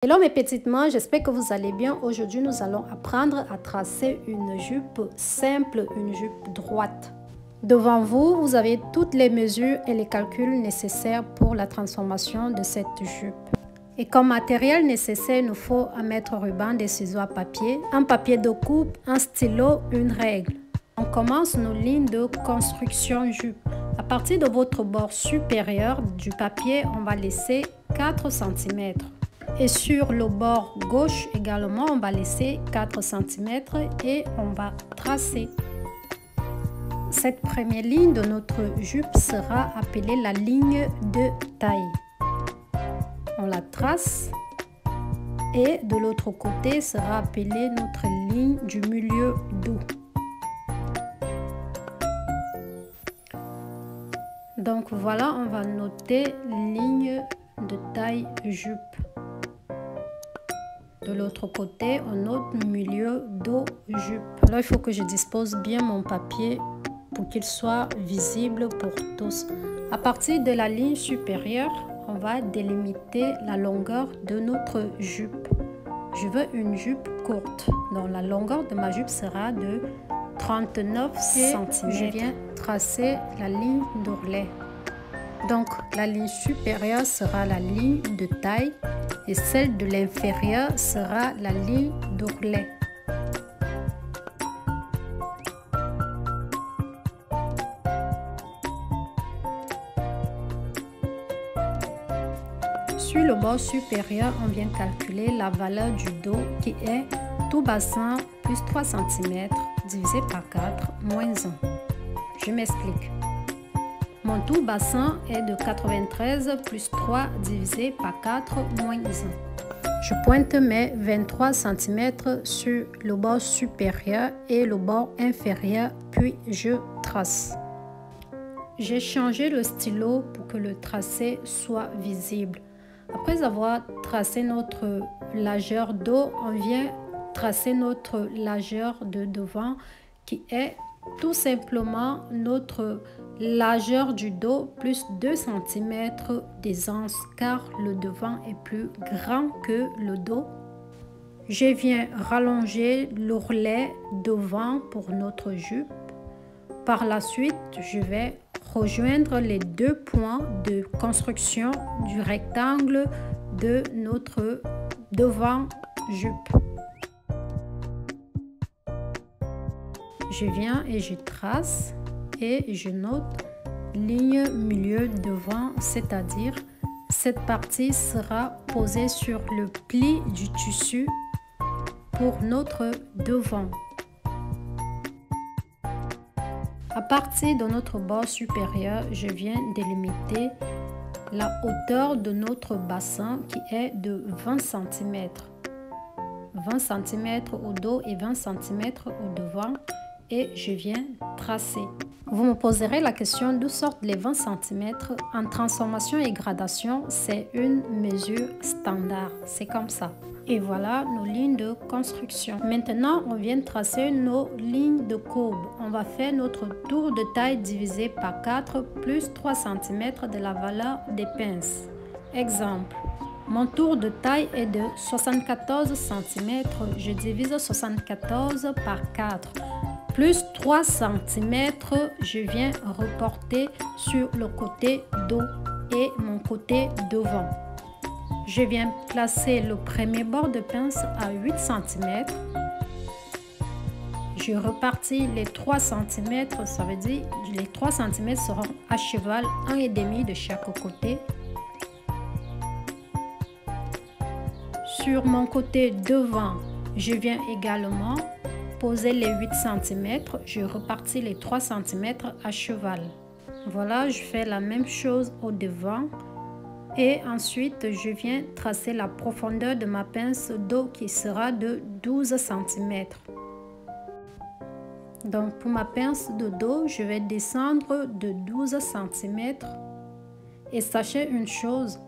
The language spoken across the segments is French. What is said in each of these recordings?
Hello mes petites mains, j'espère que vous allez bien. Aujourd'hui, nous allons apprendre à tracer une jupe simple, une jupe droite. Devant vous, vous avez toutes les mesures et les calculs nécessaires pour la transformation de cette jupe. Et comme matériel nécessaire, il nous faut un mètre ruban, des ciseaux à papier, un papier de coupe, un stylo, une règle. On commence nos lignes de construction jupe. À partir de votre bord supérieur du papier, on va laisser 4 cm. Et sur le bord gauche également, on va laisser 4 cm et on va tracer. Cette première ligne de notre jupe sera appelée la ligne de taille. On la trace et de l'autre côté sera appelée notre ligne du milieu dos. Donc voilà, on va noter ligne de taille jupe. De l'autre côté, on note milieu dos jupe. Alors il faut que je dispose bien mon papier pour qu'il soit visible pour tous. À partir de la ligne supérieure, on va délimiter la longueur de notre jupe. Je veux une jupe courte, donc la longueur de ma jupe sera de 39 cm. Je viens tracer la ligne d'ourlet. Donc la ligne supérieure sera la ligne de taille et celle de l'inférieur sera la ligne d'ourlet. Sur le bord supérieur, on vient calculer la valeur du dos qui est tout bassin plus 3 cm divisé par 4 moins 1. Je m'explique. Mon tout bassin est de 93 plus 3 divisé par 4 moins 1. Je pointe mes 23 cm sur le bord supérieur et le bord inférieur, puis je trace. J'ai changé le stylo pour que le tracé soit visible. Après avoir tracé notre largeur dos, on vient tracer notre largeur de devant qui est tout simplement notre largeur du dos plus 2 cm d'aisance car le devant est plus grand que le dos. Je viens rallonger l'ourlet devant pour notre jupe. Par la suite, je vais rejoindre les deux points de construction du rectangle de notre devant jupe. Je viens et je trace et je note ligne milieu devant, c'est-à-dire cette partie sera posée sur le pli du tissu pour notre devant. À partir de notre bord supérieur, je viens délimiter la hauteur de notre bassin qui est de 20 cm. 20 cm au dos et 20 cm au devant. Et je viens tracer. Vous me poserez la question d'où sortent les 20 cm. En transformation et gradation, c'est une mesure standard. C'est comme ça. Et voilà nos lignes de construction. Maintenant, on vient tracer nos lignes de courbe. On va faire notre tour de taille divisé par 4 plus 3 cm de la valeur des pinces. Exemple. Mon tour de taille est de 74 cm. Je divise 74 par 4. Plus 3 cm, je viens reporter sur le côté dos et mon côté devant. Je viens placer le premier bord de pince à 8 cm. Je repartis les 3 cm, ça veut dire les 3 cm seront à cheval 1,5 de chaque côté. Sur mon côté devant, je viens également poser les 8 cm, je repartis les 3 cm à cheval. Voilà, je fais la même chose au devant et ensuite je viens tracer la profondeur de ma pince dos qui sera de 12 cm. Donc pour ma pince de dos, je vais descendre de 12 cm et sachez une chose,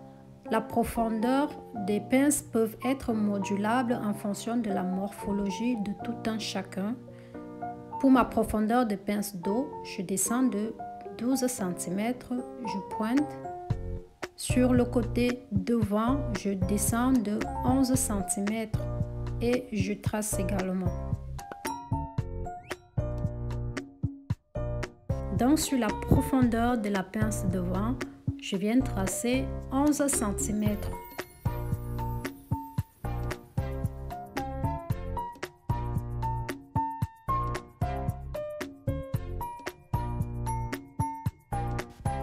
la profondeur des pinces peuvent être modulables en fonction de la morphologie de tout un chacun. Pour ma profondeur de pince dos, je descends de 12 cm, je pointe Sur le côté devant, je descends de 11 cm et je trace également. Donc sur la profondeur de la pince devant, je viens tracer 11 cm.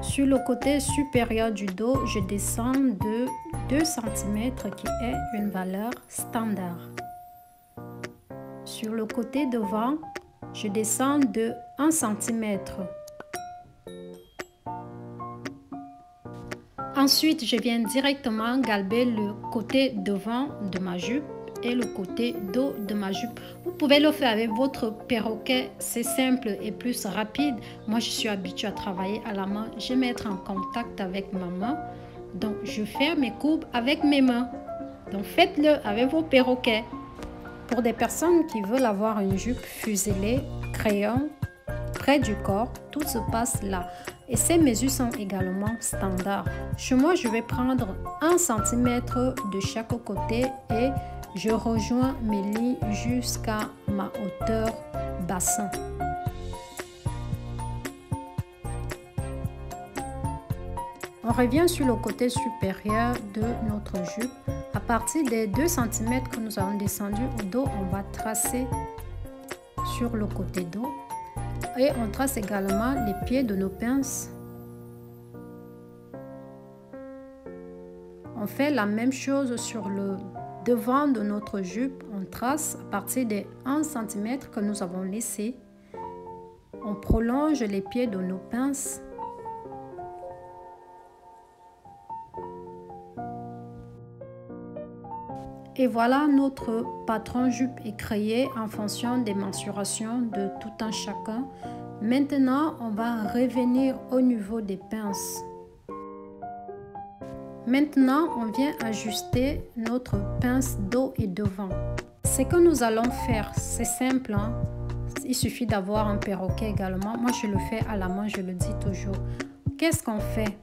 Sur le côté supérieur du dos, je descends de 2 cm qui est une valeur standard. Sur le côté devant, je descends de 1 cm. Ensuite, je viens directement galber le côté devant de ma jupe et le côté dos de ma jupe. Vous pouvez le faire avec votre perroquet, c'est simple et plus rapide. Moi, je suis habituée à travailler à la main. J'aime être en contact avec ma main. Donc, je fais mes courbes avec mes mains. Donc, faites-le avec vos perroquets. Pour des personnes qui veulent avoir une jupe fuselée, crayon, près du corps, tout se passe là. Et ces mesures sont également standards. Chez moi, je vais prendre 1 cm de chaque côté et je rejoins mes lignes jusqu'à ma hauteur bassin. On revient sur le côté supérieur de notre jupe. À partir des 2 cm que nous avons descendu au dos, on va tracer sur le côté dos. Et on trace également les pieds de nos pinces. On fait la même chose sur le devant de notre jupe. On trace à partir des 1 cm que nous avons laissé. On prolonge les pieds de nos pinces. Et voilà, notre patron jupe est créé en fonction des mensurations de tout un chacun. Maintenant, on va revenir au niveau des pinces. Maintenant, on vient ajuster notre pince dos et devant. Ce que nous allons faire, c'est simple, hein? Il suffit d'avoir un perroquet également. Moi, je le fais à la main, je le dis toujours. Qu'est-ce qu'on fait?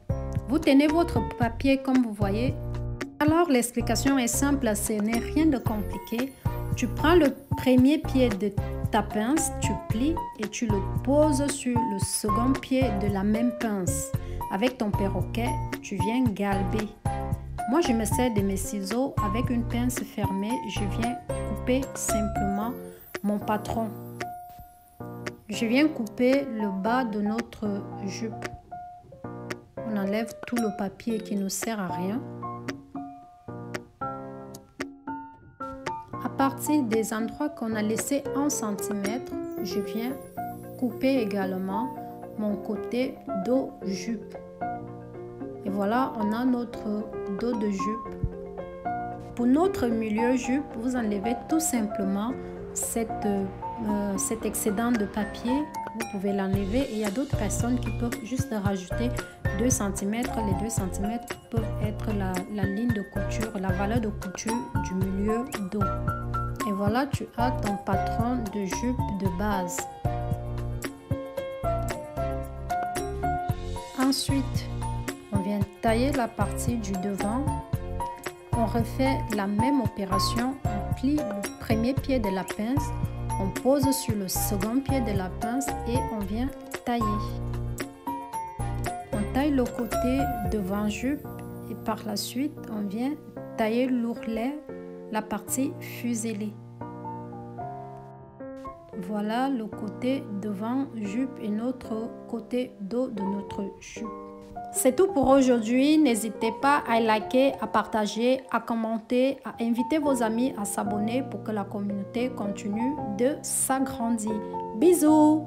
Vous tenez votre papier comme vous voyez. Alors, l'explication est simple, ce n'est rien de compliqué. Tu prends le premier pied de ta pince, tu plies et tu le poses sur le second pied de la même pince. Avec ton perroquet, tu viens galber. Moi, je me sers de mes ciseaux avec une pince fermée. Je viens couper simplement mon patron. Je viens couper le bas de notre jupe. On enlève tout le papier qui ne sert à rien. À partir des endroits qu'on a laissés 1 cm, je viens couper également mon côté dos jupe. Et voilà, on a notre dos de jupe. Pour notre milieu jupe, vous enlevez tout simplement cet excédent de papier. Vous pouvez l'enlever et il y a d'autres personnes qui peuvent juste rajouter 2 cm. Les 2 cm peuvent être la ligne de couture, la valeur de couture du milieu dos. Et voilà, tu as ton patron de jupe de base. Ensuite, on vient tailler la partie du devant. On refait la même opération. On plie le premier pied de la pince. On pose sur le second pied de la pince et on vient tailler. On taille le côté devant jupe et par la suite, on vient tailler l'ourlet, la partie fuselée. Voilà le côté devant jupe et notre côté dos de notre jupe. C'est tout pour aujourd'hui. N'hésitez pas à liker, à partager, à commenter, à inviter vos amis à s'abonner pour que la communauté continue de s'agrandir. Bisous!